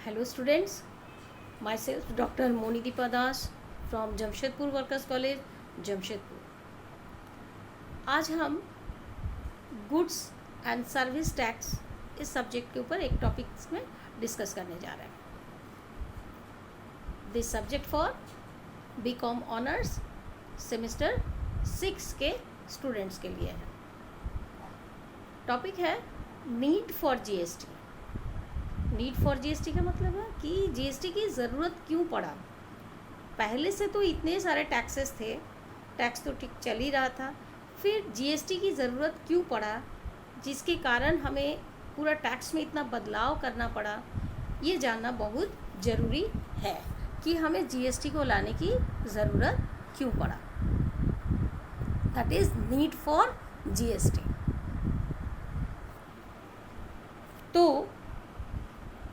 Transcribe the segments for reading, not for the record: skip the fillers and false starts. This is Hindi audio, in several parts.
Hello students, myself Dr. Monideepa Das from Jamshedpur Workers College, Jamshedpur. आज हम गुड्स एंड सर्विस टैक्स इस सब्जेक्ट के ऊपर एक टॉपिक में डिस्कस करने जा रहे हैं। This subject for BCom honours semester 6 के स्टूडेंट्स के लिए है। टॉपिक है need for GST. Need for GST का मतलब है कि जीएसटी की ज़रूरत क्यों पड़ा। पहले से तो इतने सारे टैक्सेस थे, टैक्स तो ठीक चल ही रहा था, फिर जीएसटी की ज़रूरत क्यों पड़ा, जिसके कारण हमें पूरा टैक्स में इतना बदलाव करना पड़ा। ये जानना बहुत ज़रूरी है कि हमें जीएसटी को लाने की ज़रूरत क्यों पड़ा। That is need for GST. तो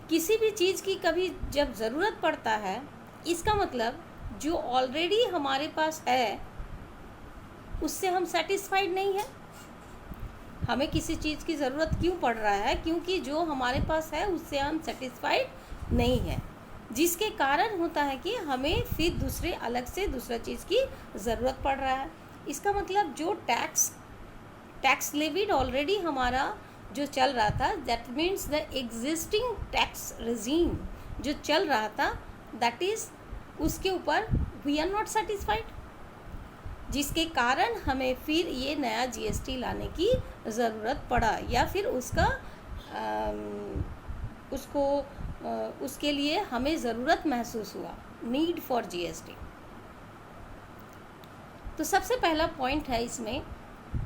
किसी भी चीज़ की कभी जब ज़रूरत पड़ता है, इसका मतलब जो ऑलरेडी हमारे पास है उससे हम सेटिस्फाइड नहीं है। हमें किसी चीज़ की ज़रूरत क्यों पड़ रहा है? क्योंकि जो हमारे पास है उससे हम सेटिस्फाइड नहीं है, जिसके कारण होता है कि हमें फिर अलग से दूसरा चीज़ की ज़रूरत पड़ रहा है। इसका मतलब जो टैक्स लेविड ऑलरेडी हमारा जो चल रहा था, that means the existing tax regime जो चल रहा था, दैट इज़ उसके ऊपर वी आर नॉट सेटिस्फाइड, जिसके कारण हमें फिर ये नया जीएसटी लाने की ज़रूरत पड़ा, या फिर उसके लिए हमें ज़रूरत महसूस हुआ, नीड फॉर जीएसटी। तो सबसे पहला पॉइंट है इसमें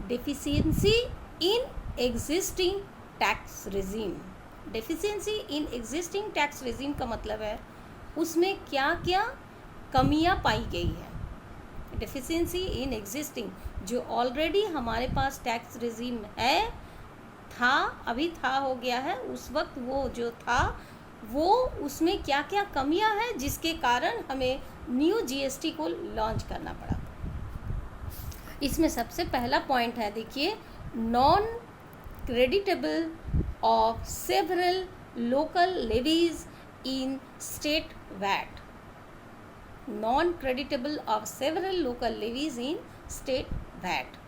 deficiency in existing tax regime. Deficiency in existing tax regime का मतलब है उसमें क्या क्या कमियां पाई गई है। डेफिशिएंसी इन एग्जिस्टिंग, जो ऑलरेडी हमारे पास टैक्स रेजीम है, अभी हो गया है, उस वक्त वो जो था वो उसमें क्या क्या कमियां हैं जिसके कारण हमें न्यू जीएसटी को लॉन्च करना पड़ा। इसमें सबसे पहला पॉइंट है, देखिए, non creditable of several local levies in state VAT. Non-creditable of several local levies in state VAT.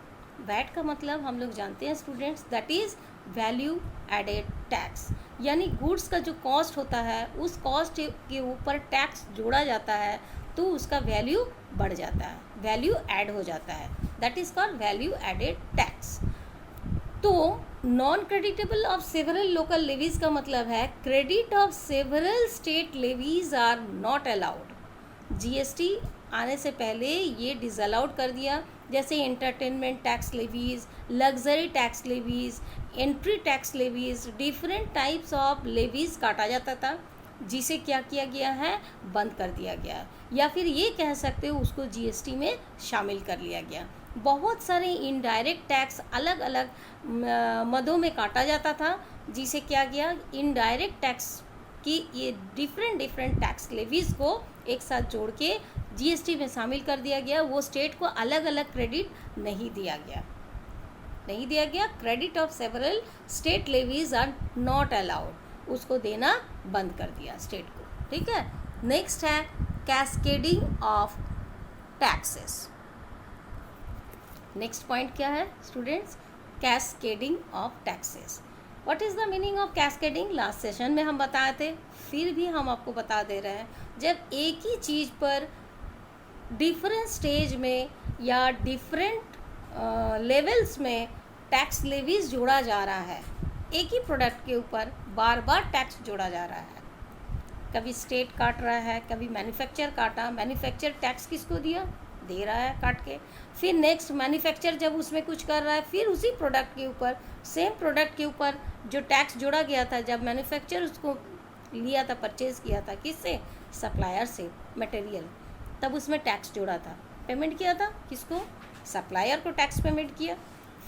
VAT का मतलब हम लोग जानते हैं students, that is value added tax. यानी गुड्स का जो कॉस्ट होता है उस कॉस्ट के ऊपर टैक्स जोड़ा जाता है तो उसका वैल्यू बढ़ जाता है, वैल्यू ऐड हो जाता है, that is called value added tax. तो non creditable of several local levies का मतलब है credit of several state levies are not allowed. GST आने से पहले ये डिसअलाउड कर दिया, जैसे entertainment tax levies, luxury tax levies, entry tax levies, different types of levies काटा जाता था, जिसे क्या किया गया है, बंद कर दिया गया, या फिर ये कह सकते हो उसको जीएसटी में शामिल कर लिया गया। बहुत सारे इनडायरेक्ट टैक्स अलग अलग मदों में काटा जाता था, जिसे क्या गया, इनडायरेक्ट टैक्स की ये डिफरेंट टैक्स लेवीज को एक साथ जोड़ के जीएसटी में शामिल कर दिया गया। वो स्टेट को अलग अलग क्रेडिट नहीं दिया गया। Credit of several state levies are not allowed, उसको देना बंद कर दिया स्टेट को। ठीक है। नेक्स्ट है cascading of taxes. Next point क्या है students? Cascading of taxes. What is the meaning of cascading? Last session में हम बताए थे, फिर भी हम आपको बता दे रहे हैं। जब एक ही चीज़ पर डिफरेंट स्टेज में या डिफरेंट लेवल्स में टैक्स लेवीज जोड़ा जा रहा है, एक ही प्रोडक्ट के ऊपर बार बार टैक्स जोड़ा जा रहा है, कभी स्टेट काट रहा है, कभी मैन्युफैक्चर काटा, मैन्युफैक्चर टैक्स किसको दिया, दे रहा है काट के, फिर नेक्स्ट मैन्युफैक्चर जब उसमें कुछ कर रहा है, फिर उसी प्रोडक्ट के ऊपर, सेम प्रोडक्ट के ऊपर जो टैक्स जोड़ा गया था, जब मैन्युफैक्चर उसको लिया था, परचेज़ किया था, किससे, सप्लायर से मटेरियल, तब उसमें टैक्स जोड़ा था, पेमेंट किया था किसको, सप्लायर को टैक्स पेमेंट किया।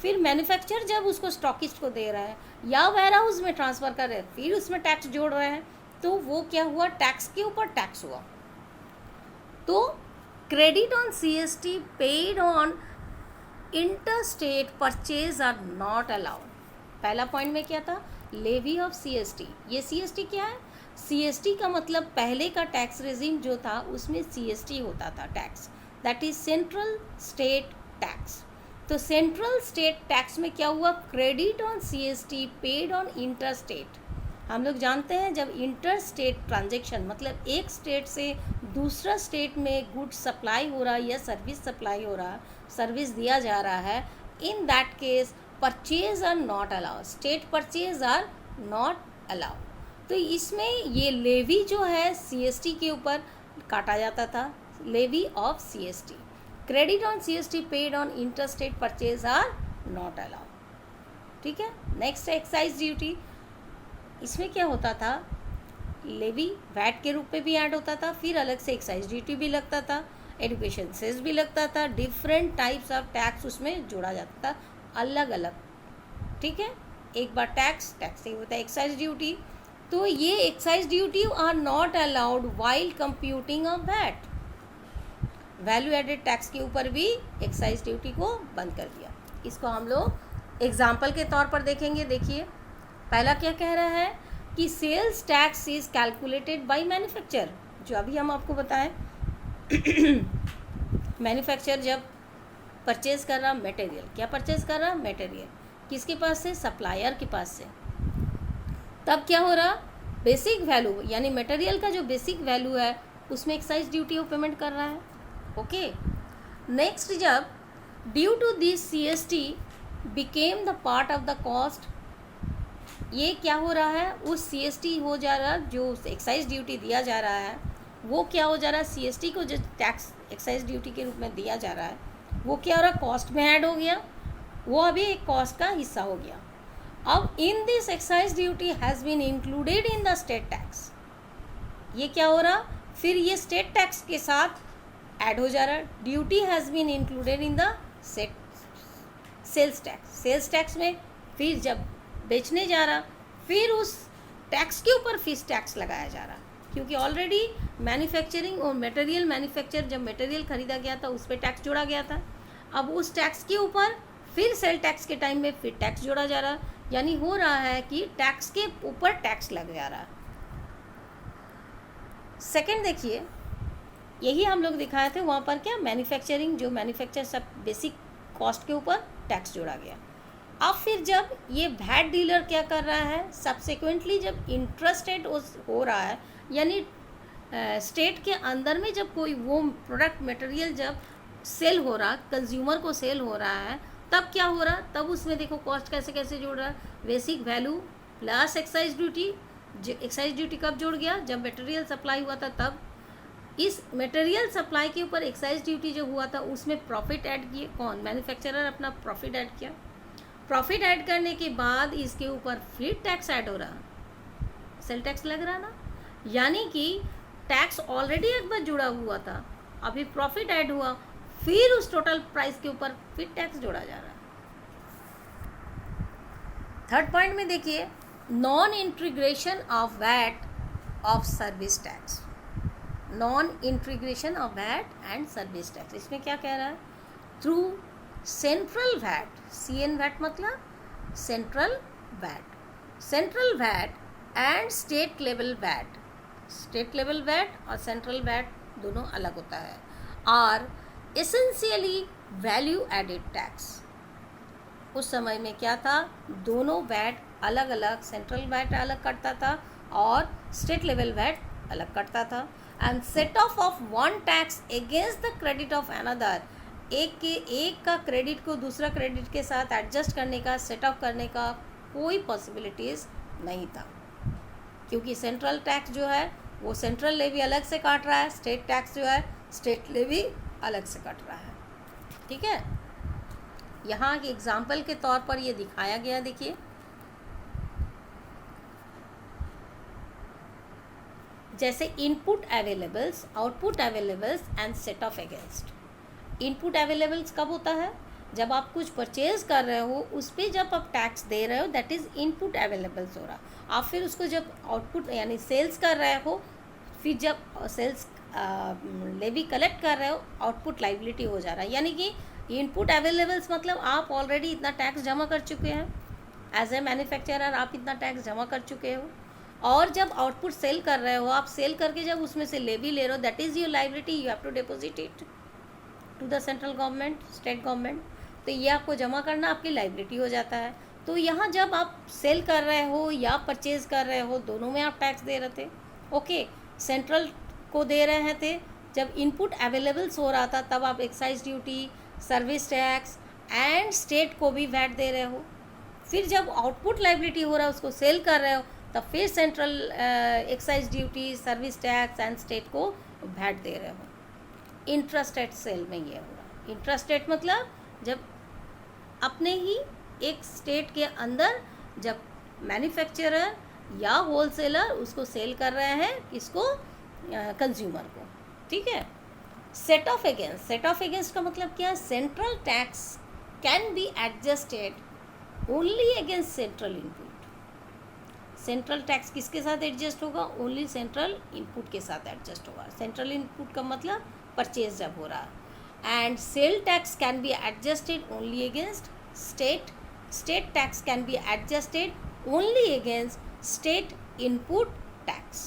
फिर मैन्युफैक्चर जब उसको स्टॉकिस्ट को दे रहा है या वेयर हाउस में ट्रांसफ़र कर रहे हैं, फिर उसमें टैक्स जोड़ रहे हैं, तो वो क्या हुआ, टैक्स के ऊपर टैक्स हुआ। तो credit on CST paid on interstate purchase are not allowed. पहला पॉइंट में क्या था, लेवी ऑफ सीएसटी। ये सीएसटी क्या है, CST का मतलब पहले का टैक्स रेजिम जो था उसमें CST होता था tax, that is central state tax. तो सेंट्रल स्टेट टैक्स में क्या हुआ, credit on CST paid on inter state. हम लोग जानते हैं जब इंटर स्टेट ट्रांजेक्शन मतलब एक स्टेट से दूसरा स्टेट में गुड्स सप्लाई हो रहा है या सर्विस सप्लाई हो रहा है, सर्विस दिया जा रहा है, in that case purchase are not allowed, state purchase are not allowed. तो इसमें ये लेवी जो है CST के ऊपर काटा जाता था, levy of CST। Credit on CST paid on inter state purchase are not allowed. ठीक है, नेक्स्ट है एक्साइज ड्यूटी। इसमें क्या होता था, लेवी वैट के रूप में भी ऐड होता था, फिर अलग से एक्साइज ड्यूटी भी लगता था, एजुकेशन सेस भी लगता था, डिफरेंट टाइप्स ऑफ टैक्स उसमें जोड़ा जाता था अलग अलग। ठीक है, एक बार टैक्स से होता है एक्साइज ड्यूटी। तो ये excise duty are not allowed while computing of VAT, value added tax के ऊपर भी एक्साइज ड्यूटी को बंद कर दिया। इसको हम लोग एग्जाम्पल के तौर पर देखेंगे। देखिए पहला क्या कह रहा है कि sales tax is calculated by manufacture, जो अभी हम आपको बताएं मैन्युफैक्चर जब परचेज कर रहा मटेरियल, क्या परचेज कर रहा मटेरियल, किसके पास से, सप्लायर के पास से, तब क्या हो रहा, बेसिक वैल्यू यानी मटेरियल का जो बेसिक वैल्यू है उसमें एक्साइज ड्यूटी वो पेमेंट कर रहा है। ओके, नेक्स्ट जब due to this CST became the part of the cost, ये क्या हो रहा है, उस CST हो जा रहा, जो एक्साइज ड्यूटी दिया जा रहा है वो क्या हो जा रहा है, CST को जो टैक्स एक्साइज ड्यूटी के रूप में दिया जा रहा है वो क्या हो रहा है, कॉस्ट में ऐड हो गया, वो अभी एक कॉस्ट का हिस्सा हो गया। अब in this excise duty has been included in the state tax, ये क्या हो रहा, फिर ये स्टेट टैक्स के साथ ऐड हो जा रहा है, duty has been included in the sales tax. Sales tax में फिर जब बेचने जा रहा फिर उस टैक्स के ऊपर फिर टैक्स लगाया जा रहा, क्योंकि ऑलरेडी मैन्युफैक्चरिंग और मटेरियल मैन्युफैक्चर जब मटेरियल खरीदा गया था उस पर टैक्स जोड़ा गया था, अब उस टैक्स के ऊपर फिर सेल टैक्स के टाइम में फिर टैक्स जोड़ा जा रहा, यानी हो रहा है कि टैक्स के ऊपर टैक्स लग जा रहा। सेकंड देखिए, यही हम लोग दिखाए थे वहाँ पर क्या, मैन्युफैक्चरिंग जो मैन्युफैक्चर सब बेसिक कॉस्ट के ऊपर टैक्स जोड़ा गया। अब फिर जब ये वैट डीलर क्या कर रहा है, सब्सिक्वेंटली जब इंटरेस्टेड हो रहा है, यानी स्टेट के अंदर में जब कोई वो प्रोडक्ट मटेरियल जब सेल हो रहा, कंज्यूमर को सेल हो रहा है, तब क्या हो रहा, तब उसमें देखो कॉस्ट कैसे कैसे जोड़ रहा है, basic value plus excise duty. Excise duty कब जोड़ गया, जब मटेरियल सप्लाई हुआ था तब। इस मटेरियल सप्लाई के ऊपर एक्साइज ड्यूटी जो हुआ था उसमें प्रॉफिट ऐड किए, कौन, मैन्युफैक्चरर अपना प्रॉफिट ऐड किया। प्रॉफिट ऐड करने के बाद इसके ऊपर फिर टैक्स ऐड हो रहा, सेल टैक्स लग रहा ना, यानी कि टैक्स ऑलरेडी एक बार जुड़ा हुआ था, अभी प्रॉफिट ऐड हुआ, फिर उस टोटल प्राइस के ऊपर फिर टैक्स जोड़ा जा रहा है। थर्ड पॉइंट में देखिए, non integration of VAT of service tax, non integration of VAT and service tax. इसमें क्या कह रहा है, through central VAT, CN VAT मतलब central VAT, central VAT and state level VAT, state level VAT और सेंट्रल वैट दोनों अलग होता है, और एसेंशियली वैल्यू एडेड टैक्स। उस समय में क्या था, दोनों वैट अलग अलग, सेंट्रल वैट अलग कटता था और स्टेट लेवल वैट अलग कटता था। And set of one tax against the credit of another, एक का क्रेडिट को दूसरा क्रेडिट के साथ एडजस्ट करने का, सेट ऑफ करने का कोई पॉसिबिलिटीज़ नहीं था, क्योंकि सेंट्रल टैक्स जो है वो सेंट्रल लेवी अलग से काट रहा है, स्टेट टैक्स जो है स्टेट लेवी अलग से कट रहा है। ठीक है, यहाँ के एग्जाम्पल के तौर पर ये दिखाया गया, देखिए जैसे input availables, output availables and set of against. Input availables कब होता है, जब आप कुछ परचेज कर रहे हो उस पर जब आप टैक्स दे रहे हो, दैट इज़ इनपुट अवेलेबल्स हो रहा। आप फिर उसको जब आउटपुट यानी सेल्स कर रहे हो, फिर जब सेल्स लेवी कलेक्ट कर रहे हो, आउटपुट लाइबिलिटी हो जा रहा है। यानी कि इनपुट अवेलेबल्स मतलब आप ऑलरेडी इतना टैक्स जमा कर चुके हैं, एज ए मैन्युफैक्चरर आप इतना टैक्स जमा कर चुके हो, और जब आउटपुट सेल कर रहे हो, आप सेल करके जब उसमें से लेवी ले रहे हो, that is your liability, you have to deposit it to the central government, state government. तो ये आपको जमा करना आपकी लायबिलिटी हो जाता है। तो यहाँ जब आप सेल कर रहे हो या परचेज कर रहे हो, दोनों में आप टैक्स दे रहे थे। ओके, सेंट्रल को दे रहे हैं थे, जब इनपुट अवेलेबल्स हो रहा था तब आप excise duty, service tax and state को भी वैट दे रहे हो। फिर जब आउटपुट लायबिलिटी हो रहा है, उसको सेल कर रहे हो, तब फिर central excise duty, service tax and state को वैट दे रहे हो। इंट्रास्टेट सेल में ये हो रहा है। इंट्रास्टेट मतलब जब अपने ही एक स्टेट के अंदर जब मैन्युफैक्चरर या होलसेलर उसको सेल कर रहे हैं, किसको, कंज्यूमर को। ठीक है। Set of against, set of against का मतलब क्या है, central tax can be adjusted only against central input. Central tax किसके साथ एडजस्ट होगा, ओनली सेंट्रल इनपुट के साथ एडजस्ट होगा। सेंट्रल इनपुट का मतलब परचेज जब हो रहा है। And sale tax can be adjusted only against state, state tax can be adjusted only against state input tax.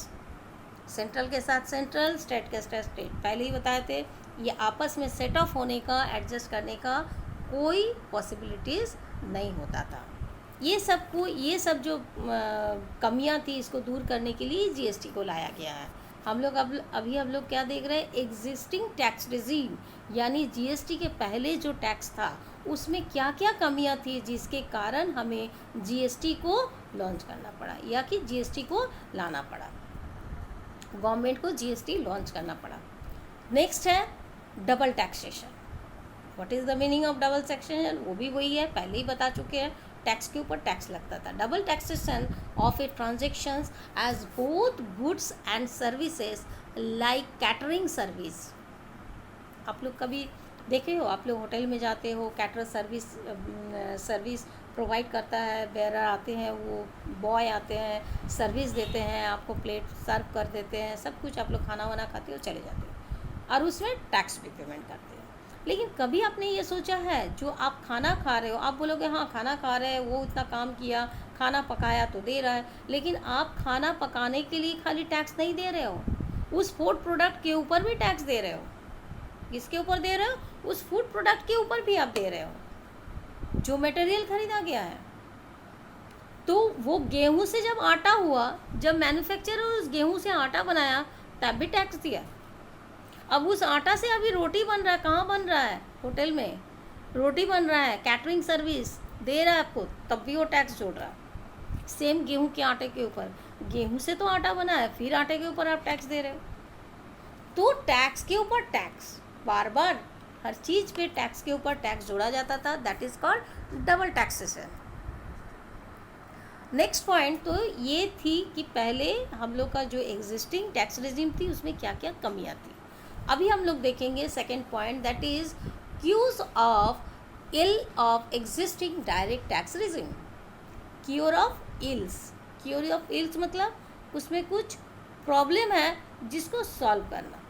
Central के साथ सेंट्रल, स्टेट के साथ स्टेट, पहले ही बताए थे, ये आपस में सेट ऑफ होने का, एडजस्ट करने का कोई पॉसिबिलिटीज़ नहीं होता था। ये सब जो कमियां थी, इसको दूर करने के लिए जीएसटी को लाया गया है। हम लोग क्या देख रहे हैं, एग्जिस्टिंग टैक्स रिजीम, यानी जीएसटी के पहले जो टैक्स था उसमें क्या क्या कमियां थी जिसके कारण हमें जीएसटी को लॉन्च करना पड़ा या कि जीएसटी को लाना पड़ा, गवर्नमेंट को जीएसटी लॉन्च करना पड़ा। नेक्स्ट है double taxation. What is the meaning of double taxation, वो भी वही है, पहले ही बता चुके हैं, टैक्स के ऊपर टैक्स लगता था। Double taxation of a transactions as both goods and services like catering service. आप लोग कभी देखे हो, आप लोग होटल में जाते हो, कैटर सर्विस प्रोवाइड करता है, बेरर आते हैं, वो बॉय आते हैं, सर्विस देते हैं, आपको प्लेट सर्व कर देते हैं, सब कुछ, आप लोग खाना वाना खाते हो, चले जाते हो और उसमें टैक्स भी पेमेंट करते हो। लेकिन कभी आपने ये सोचा है, जो आप खाना खा रहे हो, आप बोलोगे हाँ खाना खा रहे हैं, वो इतना काम किया, खाना पकाया तो दे रहा है, लेकिन आप खाना पकाने के लिए खाली टैक्स नहीं दे रहे हो, उस फूड प्रोडक्ट के ऊपर भी टैक्स दे रहे हो। किसके ऊपर दे रहे हो, उस फूड प्रोडक्ट के ऊपर भी आप दे रहे हो जो मटेरियल खरीदा गया है। तो वो गेहूं से जब आटा हुआ, जब मैन्युफैक्चरर उस गेहूं से आटा बनाया, तब भी टैक्स दिया। अब उस आटा से अभी रोटी बन रहा है, कहाँ बन रहा है, होटल में रोटी बन रहा है, कैटरिंग सर्विस दे रहा है आपको, तब भी वो टैक्स जोड़ रहा है। सेम गेहूं के आटे के ऊपर, गेहूं से तो आटा बना है, फिर आटे के ऊपर आप टैक्स दे रहे हो। तो टैक्स के ऊपर टैक्स, बार बार हर चीज़ पे टैक्स के ऊपर टैक्स जोड़ा जाता था, that is called double taxation. Next point तो ये थी कि पहले हम लोग का जो एग्जिस्टिंग टैक्स रेजिम थी उसमें क्या क्या कमियां थी। अभी हम लोग देखेंगे second point, that is cures of ill of existing direct tax regime. Cure of ills, cure of ills मतलब उसमें कुछ प्रॉब्लम है जिसको सॉल्व करना।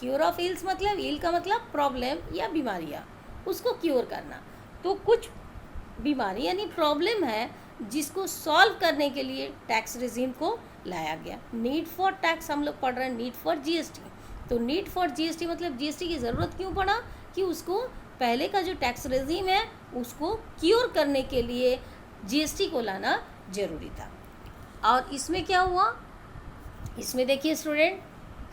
क्योर ऑफ इल्स मतलब, इल का मतलब प्रॉब्लम या बीमारियाँ, उसको क्योर करना। तो कुछ बीमारी यानी प्रॉब्लम है जिसको सॉल्व करने के लिए टैक्स रेजिम को लाया गया। नीड फॉर टैक्स हम लोग पढ़ रहे हैं, नीड फॉर जीएसटी। तो नीड फॉर जीएसटी मतलब जीएसटी की ज़रूरत क्यों पड़ा, कि उसको पहले का जो टैक्स रेजिम है उसको क्योर करने के लिए जीएसटी को लाना जरूरी था। और इसमें क्या हुआ, इसमें देखिए स्टूडेंट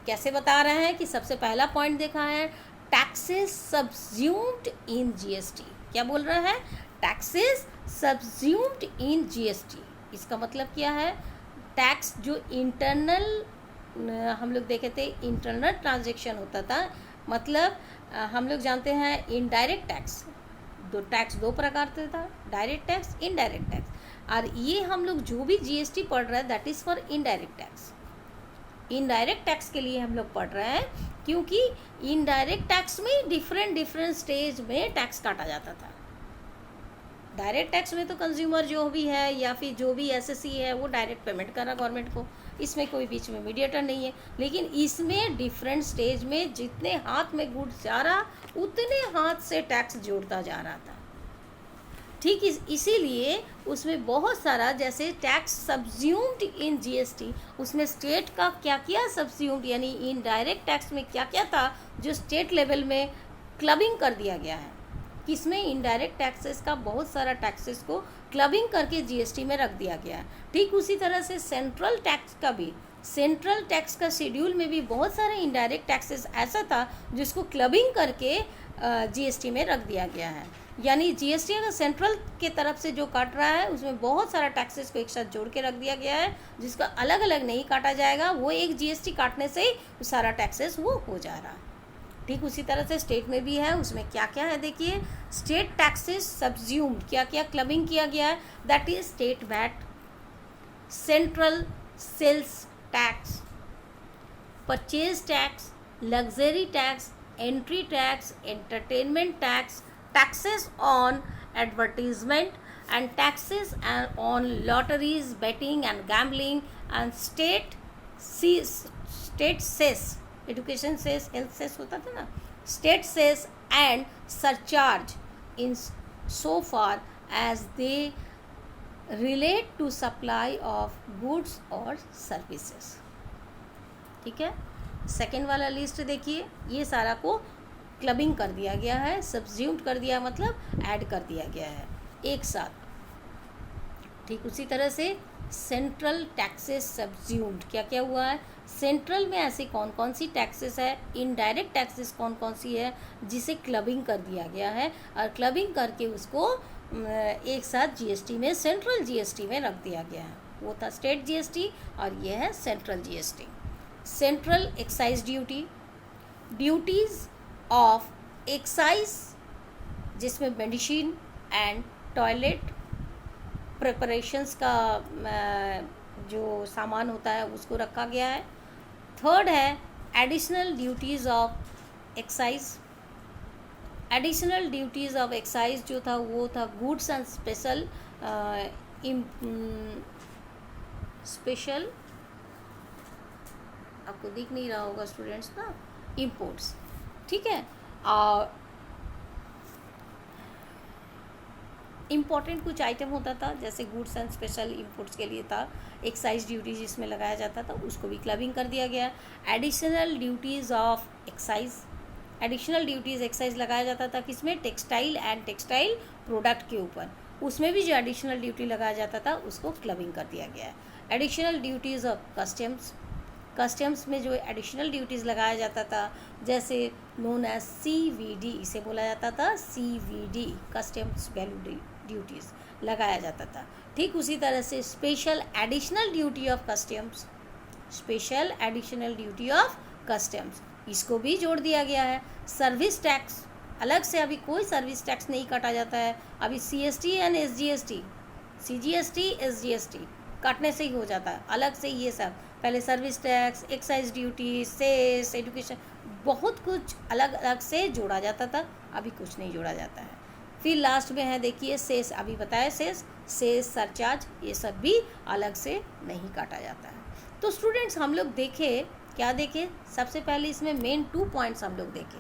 कैसे बता रहे हैं कि सबसे पहला पॉइंट देखा है, टैक्सेस सब्ज्यूम्ड इन जीएसटी। क्या बोल रहा है, टैक्सेस सब्ज्यूम्ड इन जीएसटी। इसका मतलब क्या है, टैक्स जो इंटरनल हम लोग देखे थे, इंटरनल ट्रांजैक्शन होता था, मतलब हम लोग जानते हैं इनडायरेक्ट टैक्स, टैक्स दो प्रकार से था, डायरेक्ट टैक्स, इनडायरेक्ट टैक्स। और ये हम लोग जो भी जीएसटी पढ़ रहे हैं that is for indirect tax. Indirect tax के लिए हम लोग पढ़ रहे हैं क्योंकि इनडायरेक्ट टैक्स में डिफरेंट स्टेज में टैक्स काटा जाता था। डायरेक्ट टैक्स में तो कंज्यूमर जो भी है या फिर जो भी एसएससी है वो डायरेक्ट पेमेंट कर रहा गवर्नमेंट को, इसमें कोई बीच में मीडिएटर नहीं है। लेकिन इसमें डिफरेंट स्टेज में जितने हाथ में गुड्स जा रहा उतने हाथ से टैक्स जोड़ता जा रहा था। ठीक इसीलिए उसमें बहुत सारा, जैसे टैक्स सब्ज्यूम्ड इन जीएसटी, उसमें स्टेट का क्या क्या सब्ज्यूम्ड यानी इनडायरेक्ट टैक्स में क्या क्या था जो स्टेट लेवल में क्लबिंग कर दिया गया है। किसमें? इनडायरेक्ट टैक्सेस का बहुत सारा टैक्सेस को क्लबिंग करके जीएसटी में रख दिया गया है। ठीक उसी तरह से सेंट्रल टैक्स का भी, सेंट्रल टैक्स का शेड्यूल में भी बहुत सारे इनडायरेक्ट टैक्सेस ऐसा था जिसको क्लबिंग करके जीएसटी में रख दिया गया है। यानी जीएसटी अगर सेंट्रल के तरफ से जो काट रहा है उसमें बहुत सारा टैक्सेस को एक साथ जोड़ के रख दिया गया है, जिसका अलग अलग नहीं काटा जाएगा, वो एक जीएसटी काटने से ही सारा टैक्सेस वो हो जा रहा है। ठीक उसी तरह से स्टेट में भी है, उसमें क्या क्या है देखिए, स्टेट टैक्सेस सब्ज्यूम्ड, क्या क्या क्लबिंग किया गया है, that is state VAT, central sales tax, purchase tax, luxury tax, entry tax, entertainment tax, taxes on advertisement, and taxes on lotteries, betting and gambling, and state cess, education cess, health cess होता था ना, state cess and surcharge in so far as they relate to supply of goods or services। ठीक है, सेकेंड वाला लिस्ट देखिए, ये सारा को क्लबिंग कर दिया गया है, सब्ज्यूम्ड कर दिया मतलब ऐड कर दिया गया है एक साथ। ठीक उसी तरह से सेंट्रल टैक्सेस सब्ज्यूम्ड, क्या क्या हुआ है, सेंट्रल में ऐसी कौन कौन सी टैक्सेस है, इनडायरेक्ट टैक्सेस कौन कौन सी है जिसे क्लबिंग कर दिया गया है, और क्लबिंग करके उसको एक साथ जीएसटी में, सेंट्रल जीएसटी में रख दिया गया है। वो था स्टेट जीएसटी और ये है central GST. Central excise duty, duties of excise जिसमें मेडिसिन एंड टॉयलेट प्रिपरेशंस का जो सामान होता है उसको रखा गया है। थर्ड है additional duties of excise, additional duties of excise जो था वो था गुड्स एंड स्पेशल आपको दिख नहीं रहा होगा स्टूडेंट्स ना, इम्पोर्ट्स। ठीक है, इम्पॉर्टेंट कुछ आइटम होता था जैसे गुड्स एंड स्पेशल इम्पोर्ट्स के लिए था एक्साइज ड्यूटी जिसमें लगाया जाता था, उसको भी क्लबिंग कर दिया गया। Additional duties of excise, additional duties excise लगाया जाता था किसमें, टेक्सटाइल एंड टेक्सटाइल प्रोडक्ट के ऊपर, उसमें भी जो एडिशनल ड्यूटी लगाया जाता था उसको क्लबिंग कर दिया गया है। Additional duties of customs, customs में जो एडिशनल ड्यूटीज़ लगाया जाता था जैसे नोन एज CVD, इसे बोला जाता था CVD, कस्टम्स वैल्यू ड्यूटीज़ लगाया जाता था। ठीक उसी तरह से special additional duty of customs, special additional duty of customs, इसको भी जोड़ दिया गया है। सर्विस टैक्स, अलग से अभी कोई सर्विस टैक्स नहीं काटा जाता है, अभी CST and SGST, CGST SGST काटने से ही हो जाता है, अलग से ये सब पहले service tax, excise duty, cess, education, बहुत कुछ अलग अलग से जोड़ा जाता था, अभी कुछ नहीं जोड़ा जाता है। फिर लास्ट में है देखिए सेस, अभी बताया सेस, सरचार्ज, ये सब भी अलग से नहीं काटा जाता है। तो स्टूडेंट्स हम लोग देखें, क्या देखें, सबसे पहले इसमें मेन 2 पॉइंट्स हम लोग देखें,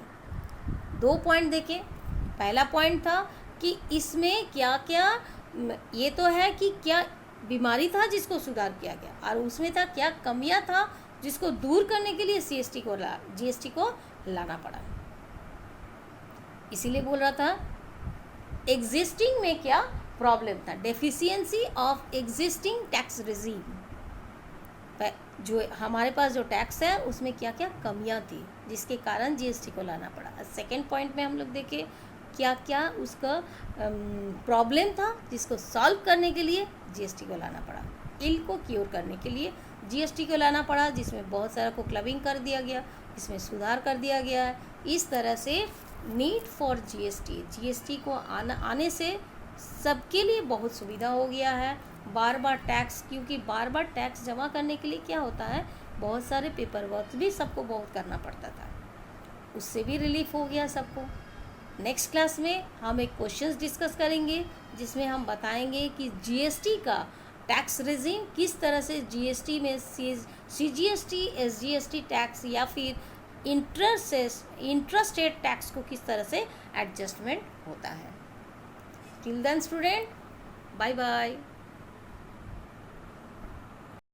2 पॉइंट देखें। पहला पॉइंट था कि इसमें क्या क्या, ये तो है कि क्या बीमारी था जिसको सुधार किया गया, और उसमें था क्या कमियां था जिसको दूर करने के लिए GST को लाना पड़ा। इसीलिए बोल रहा था एग्जिस्टिंग में क्या प्रॉब्लम था, deficiency of existing tax regime, जो हमारे पास जो टैक्स है उसमें क्या क्या कमियां थी जिसके कारण GST को लाना पड़ा। सेकेंड पॉइंट में हम लोग देखें क्या क्या उसका प्रॉब्लम था जिसको सॉल्व करने के लिए GST को लाना पड़ा, इल को क्योर करने के लिए GST को लाना पड़ा, जिसमें बहुत सारा को क्लबिंग कर दिया गया, इसमें सुधार कर दिया गया है। इस तरह से नीड फॉर GST को आने से सबके लिए बहुत सुविधा हो गया है। बार बार टैक्स, क्योंकि बार बार टैक्स जमा करने के लिए क्या होता है, बहुत सारे पेपर वर्क भी सबको बहुत करना पड़ता था, उससे भी रिलीफ हो गया सबको। नेक्स्ट क्लास में हम एक क्वेश्चंस डिस्कस करेंगे जिसमें हम बताएंगे कि GST का टैक्स रिजीम किस तरह से GST में CGST SGST टैक्स या फिर इंट्रास्टेट टैक्स को किस तरह से एडजस्टमेंट होता है। Till then student, bye bye.